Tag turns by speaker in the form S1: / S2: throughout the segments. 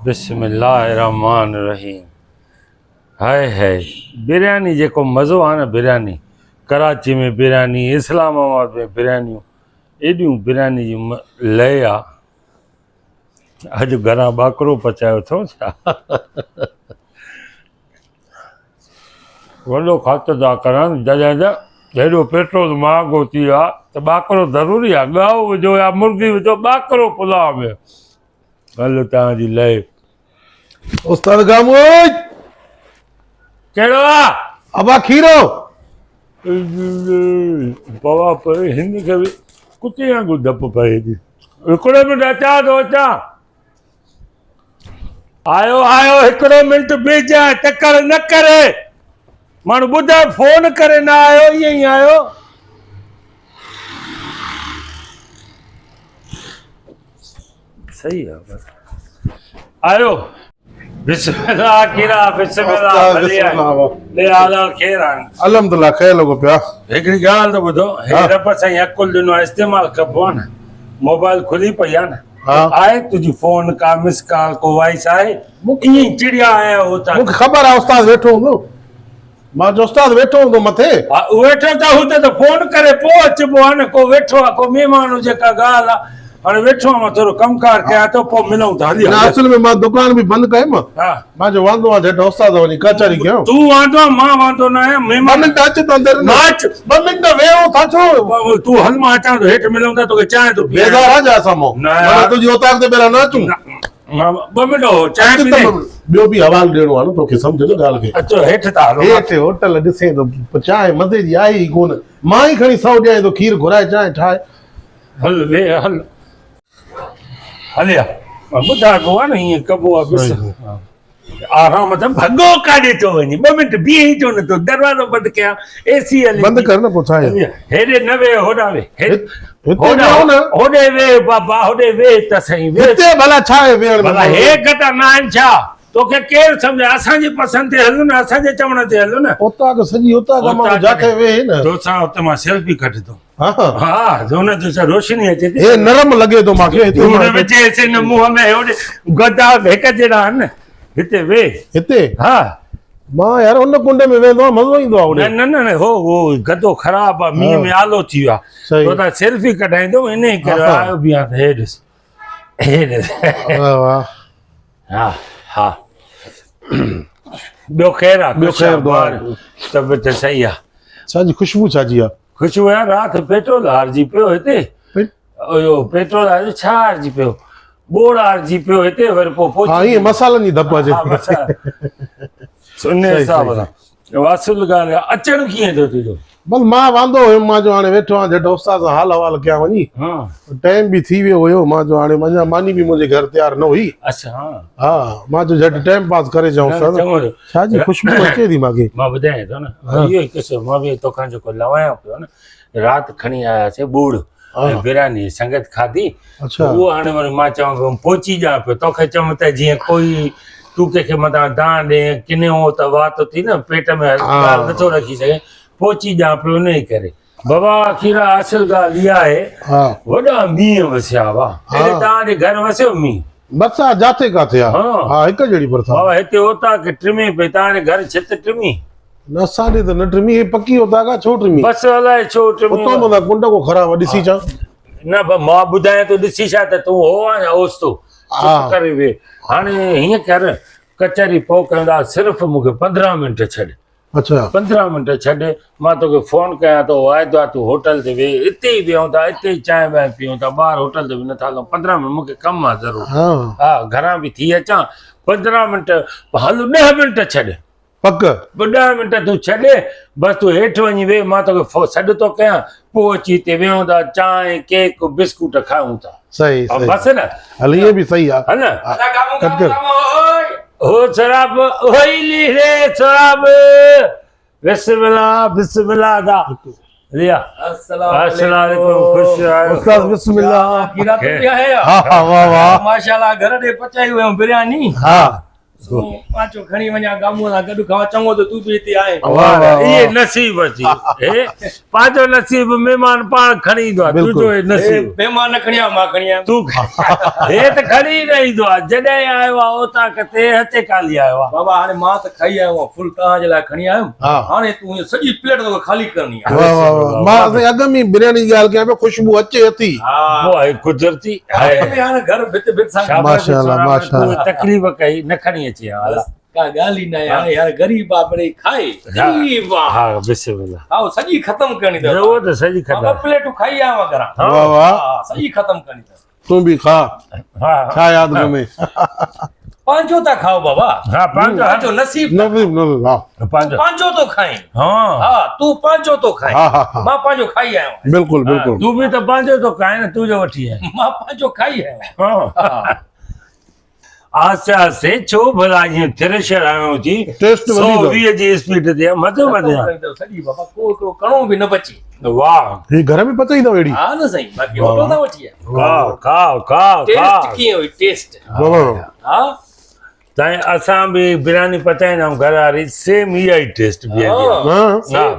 S1: बिस्मिल्लाहिर्रहमानिर्रहीम। हाय हाय बिरयानी जेको मज़ो आहे न, बिरयानी कराची में बिरयानी, इस्लामाबाद में बिरयानियूं, एॾियूं बिरयानी जी लय आहे। अॼु घरां ॿाकरो पचायो अथव छा? वॾो ख़र्च था करनि, जॾहिं हेॾो पेट्रोल महांगो थी वियो आहे त ॿाकरो ज़रूरी आहे। ॻाहु विझो या मुर्गी विझो, ॿाकरो पुलाव में हलो तव्हांजी लय।
S2: उस्ताद गामोद
S1: कहिड़ो आहे?
S2: अबा खीरो
S1: पवा पए हिन खे बि कुते वांगुरु डपु पए थी। हिकिड़ो मिंट अचां थो अचां। आयो आयो हिकिड़ो मिंट बीहजांइ, टकर न करे। माण्हू ॿुधाए फोन करे न आयो, ईअं ई आयो। सही आहे बस आयो। बिस्मिल्लाह कीरा बिस्मिल्लाह भली आहे। ले आला खैर आहे।
S2: अल्हम्दुलिल्लाह ख़ैर लॻो पिया।
S1: हिकिड़ी ॻाल्हि त ॿुधो, हे रब साईं अकुल ॾिनो आहे, इस्तेमालु कबो आहे न। मोबाइल खुली पई आहे न, आहे तुंहिंजी फोन का मिस कॉल को वॉइस आहे? ईअं चिड़िया आया होता।
S2: मूंखे ख़बर आहे उस्ताद वेठो हूंदो। मां जो उस्ताद वेठो हूंदो मथे।
S1: हा वेठो त हुते त फोन करे पोइ अचिबो आहे न। को वेठो आहे, को महिमान हुजे, का ॻाल्हि आहे। हाणे वेठो आहे, मां थोरो कमकार कयां थो, पोइ मिलूं था। हली
S2: असल में मां दुकान बि बंदि कयमि।
S1: हा
S2: मां जो वांदो आहे जेठो उस्ताद वञी कचहरी कयो।
S1: तूं वांदो आहे, मां वांदो न आहियां। महिमान
S2: मिंट अच त अंदरि न
S1: नाच
S2: 2 मिंट वेहो था छो?
S1: तूं हल, मां अचां थो, हेठि मिलूं था, तोखे चांहि थो पीआं।
S2: बेज़ार आहे जा साम्हूं।
S1: न
S2: मां तुंहिंजी औताक ते पहिरां न अचूं।
S1: 2 मिंट हो, चांहि पीने
S2: ॿियो बि हवालो ॾियणो आहे न तोखे, सम्झ न ॻाल्हि खे।
S1: अचो हेठि था हलो।
S2: हेठि होटल ॾिसे थो, चांहि मज़े जी आई ई कोन। मां ई खणी 100 ॾियां थो, खीर घुराए चांहि ठाहे।
S1: हल वे हल हलिया। ॿुधाए पोइ आहे न, हीअं कबो आहे। बस आराम सां भॻो काॾे थो वञे। 2 मिंट बीहे ई छो नथो? दरवाज़ो बंदि कयां, एसी हले।
S2: बंदि कर न पोइ छा आहे?
S1: हेॾे न वे, होॾां वे।
S2: हिते वेहो न।
S1: होॾे वे बाबा, होॾे वे त सही। वे
S2: हिते भला छा आहे वेहण में?
S1: भला हे गटा न आहिनि छा? तोखे केरु सम्झे? असांजी पसंदि ते हलूं न, असांजे चवण ते हलूं न।
S2: उतां सॼी उतां मां जाके वेहे न।
S1: दोसा हुते मां सेल्फी कढंदो।
S2: हा
S1: हा जोन ते रोशनी अचे थी।
S2: हे नरम लॻे थो मूंखे। हिते
S1: हिते न मुंहं में होॾे गदा हिक जहिड़ा आहिनि न। हिते वे।
S2: हिते
S1: हा
S2: मां यार उन कुंड में वेंदो आहियां, मज़ो ईंदो आहे।
S1: न न न हो गदो ख़राबु आहे, मींहं में आलो थी वियो आहे। तो त सेल्फी कढाईंदो, इन ई करे आयो बि आहे। हे ॾिस, हे ॾिस। हा हा ॿियो ख़ैरु आहे?
S2: ॿियो ख़ैरु
S1: तबियत सही आहे?
S2: छाजी ख़ुशबू छाजी आहे?
S1: ख़ुशबू आहे राति पेट्रोल हारजी पियो हिते। इहो पेट्रोल हारजी छा हारजी पियो? बोड़ हारजी पियो हिते। वरी पोइ
S2: हा ईअं मसालनि जी धप अचे।
S1: उन हिसाब सां वासुल ॻाल्हि आहे। अचणु कीअं थो तुंहिंजो?
S2: बस मां वांदो हुयुमि। मां जो हाणे वेठो आहियां, जेठो उस्ताद सां हाल अहवाल कयां वञी। टाइम बि थी वियो हुयो। मां जो हाणे अञा मानी बि मुंहिंजे घर तयारु न हुई।
S1: अच्छा
S2: हा मां जो झटि टाइम पास करे जाऊं। छाजी ख़ुशबू अचे थी मूंखे? मां
S1: ॿुधायां थो न, इहो ई किसो मां बि तोखां जेको लवायां पियो न। राति खणी आयासीं बूड़ बिरयानी, संगत खाधी। उहो हाणे वरी मां चवां पियो पहुची ॼां पियो। तोखे चवां त जीअं कोई तूं कंहिंखे मथां दान ॾे, किने हो त वात थी न, पेट में ॻाल्हि नथो रखी सघे। पहुची ॼां पियो इन ई करे। बाबा अखीरा असुल ॻाल्हि इहा आहे, वॾा मींहं वसिया हुआ। तव्हांजे घर वसियो मींहुं?
S2: बरसात जाते काथे आहे। हा हिक जहिड़ी बरसात।
S1: बाबा हिते होता की टिमी पई। तव्हांजे घर छित टिमी?
S2: न असांजे त न टिमी, पकी होता का छो टिमी?
S1: बस अलाए छो टिमी।
S2: उतां त कुंड को ख़राब ॾिसी चा
S1: न। मां ॿुधायां तो ॾिसी छा त तूं हो आहे ओस तो चुप करे वे। हाणे हीअं कर, कचहरी पोइ कंदा, सिर्फ़ु मूंखे 15 मिंट छॾ।
S2: अच्छा
S1: 15 मिंट छॾ, मां तोखे फोन कयां थो। वाइदो आहे तूं होटल ते वे, हिते ई वेहूं था, हिते ई चांहि वांहि पीऊं था। ॿाहिरि होटल ते बि नथा हलूं। 15 मिंट मूंखे कमु आहे ज़रूरु। हा घरां बि थी अचां। 15 मिंट हल, 10 मिंट छॾ
S2: पक।
S1: 10 मिंट तूं छॾ बसि। तूं हेठि वञी वे, मां तोखे सॾु थो कयां। पोइ अची हिते वेहूं था, चांहि केक बिस्कुट खाऊं था।
S2: सही
S1: बसि न?
S2: हल इहे बि सही आहे।
S1: है न? हो शराब ओइली रे शराब। बिस्मिल्लाह बिस्मिल्लाह दा लिया। अस्सलाम वालेकुम। खुश आयो
S2: उस्ताद? बिस्मिल्लाह।
S3: कीरा तो है।
S2: हां वाह वाह
S3: माशाल्लाह। घर दे पचाई हुए बिरयानी।
S2: हां
S3: पांचो खणी वञा गामो सां गॾु खावां चङो त तूं बि हिते आए
S2: वाह, वाह,
S1: ये नसीब अची हे पंहिंजो नसीब महिमान पाण खणी ईंदो आहे
S2: बिल्कुलु।
S1: तुंहिंजो नसीब
S3: महिमान न खणी आ मां खणी आयुमि
S1: तूं हे त खणी न ईंदो आहे जॾहिं आयो आहे उतां किथे हथे काली आयो आहे
S3: बाबा हाणे मां त खाई आयो आहियां फुल तव्हांजे लाइ खणी आयुमि
S2: हा।
S3: हाणे तूं हीअ सॼी प्लेट तोखे ख़ाली करणी आहे
S2: वाह वाह वाह मां असां अॻ में बिरयानी जी ॻाल्हि कयां पियो खुशबू अचे थी
S3: हा
S1: वो आहे कुदरती आहे
S3: हाणे घर भित भित सां
S1: शाबाश
S2: माशाअल्लाह,
S1: सोना,
S2: माशाअल्लाह।
S1: तूं तकलीफ़ कई न खणी अची हा
S3: बस का ॻाल्हि ई न आहे हाणे यार गरीब आहे मिड़ई खाए गरीब आहे
S1: हा बिस्मिल्लाह
S3: खाओ सॼी ख़तम करणी अथव
S1: वो त सही
S3: ॿ
S1: खबर
S3: प्लेटूं खाई आया हुआ घरां
S2: वाह वाह
S3: हा सॼी ख़तम करणी अथव
S2: तूं बि खा
S1: हा
S2: छा यादि कोन्हे
S3: पंहिंजो था खाओ बाबा
S1: हा पंहिंजो
S3: पंहिंजो नसीब
S2: नसीब नसीब हा
S1: पंहिंजो
S3: पंहिंजो तो खाए
S1: हा
S3: हा तूं पंहिंजो तो खाए
S2: हा हा हा
S3: मां पंहिंजो खाई आयो आहियां
S2: बिल्कुलु बिल्कुलु
S1: तूं बि त पंहिंजो तो खाए न तुंहिंजो वठी आहे
S3: मां पंहिंजो खाई आयो आहियां
S1: हा आस्ते आस्ते छो भला ईअं थ्रेशर आयो जी
S2: टेस्ट वधी अथव।
S1: 120 जी स्पीड ते मज़ो
S3: ख़तम
S1: वधिया
S3: करणी अथव सॼी बाबा को हिकिड़ो कणो बि न बचे
S1: वाह
S2: ही घर में पचाई अथव अहिड़ी
S3: हा न साईं बाक़ी होटल था वठी आया
S1: खाओ खाओ खाओ
S3: टेस्ट
S1: खाओ
S3: कीअं हुई टेस्ट
S2: वाह
S3: हा
S1: ताईं असां बि बिरयानी पचाईंदा आहियूं घर वारी सेम इहा ई टेस्ट बि आहे
S2: हा
S1: हा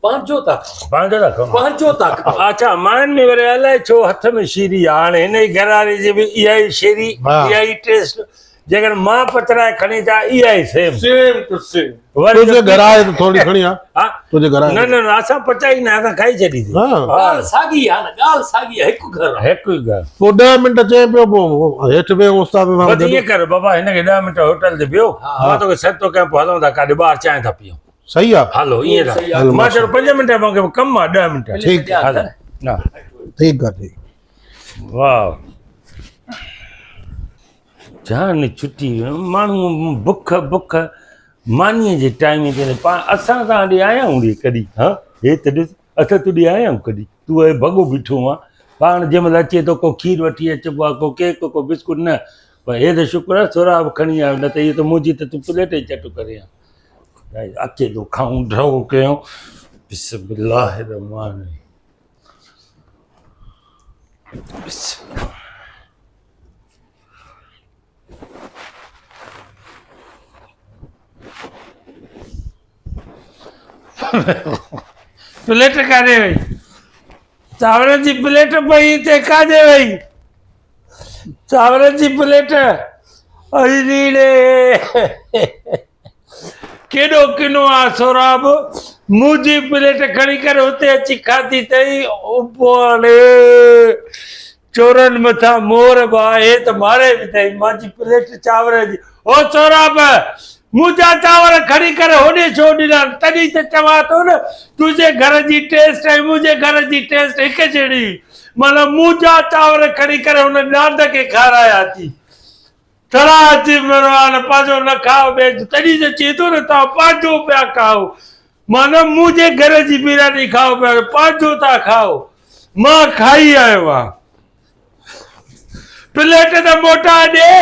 S3: पंहिंजो था खाओ
S1: पंहिंजो था खाओ
S3: पंहिंजो था खाओ
S1: अच्छा माइन में वरी अलाए छो हथ में शीरी आहे हाणे हिन ई घर वारी जी बि इहा ई शीरी
S2: हा।
S1: इहा ई टेस्ट जेकर मां पचराए खणी अचां इहा ई सेम
S3: सेम टू सेम
S1: वरी
S2: तुंहिंजे घर आहे त थोरी खणी आ
S1: हा
S2: तुंहिंजे घर
S1: न
S2: आहे
S1: न न असां पचाई न असां खाई छॾी थी
S2: हा
S3: ॻाल्हि साॻी आहे न ॻाल्हि साॻी आहे हिकु घर आहे
S1: हिकु ई ॻाल्हि
S2: पोइ 10 मिंट चए पियो पोइ हेठि वियो उस्ताद सां
S1: बसि ईअं कर बाबा हिनखे 10 मिंट होटल ते बिहो मां तोखे सॾु थो कयां पोइ हलूं था काॾे ॿाहिरि चांहि था पीऊं
S2: सही आहे
S1: हलो ईअं
S3: सही
S1: था
S3: आहे।
S1: मां चयो 5 मिंट मूंखे कमु आहे 10 मिंट
S2: ठीकु
S3: आहे।
S1: हलो हा
S2: ठीकु आहे ठीकु
S1: वाह जान छुटी माण्हू बुख बुख मानीअ जे टाइम ते पाण असां त हाणे आया आहियूं रे कॾहिं हा हे त ॾिस असां तुॾे आया आहियूं कॾहिं तूं हे भॻो बीठो आहे पाण जंहिं महिल अचे थो को खीर वठी अचिबो आहे को केक को बिस्कुट न पर हे त शुक्र आहे थोरा बि खणी आयो न त इहो त मुंहिंजी त तूं प्लेट ई चट करे अकेलो खाऊं ढो कयूं बिस्मिल्लाह रहमान बिस्मिल्लाह प्लेट काॾे वई चांवरनि जी प्लेट पई हिते काॾे वई चांवरनि जी प्लेट अहिड़ी रे केॾो किनो आहे सोराब मुंहिंजी प्लेट खणी करे हुते अची खाधी अथई पोइ चोरनि मथां मोर बि आहे त मारे बि अथई मुंहिंजी प्लेट चांवर जी ओ सोराब मुंहिंजा चांवर खणी करे होॾे छो ॾिना तॾहिं त चवां थो न तुंहिंजे घर जी टेस्ट ऐं मुंहिंजे घर जी टेस्ट हिकु जहिड़ी मतिलबु मुंहिंजा चांवर खणी करे हुन नांद खे खाराया थी थड़ा अची महिरबान पंहिंजो न खाओ ॿिए तॾहिं त चए थो न तव्हां पंहिंजो पिया खाओ माना मुंहिंजे घर जी बिरयानी खाओ पिया पंहिंजो था खाओ मां खाई आयो आहियां प्लेट त मोटा ॾे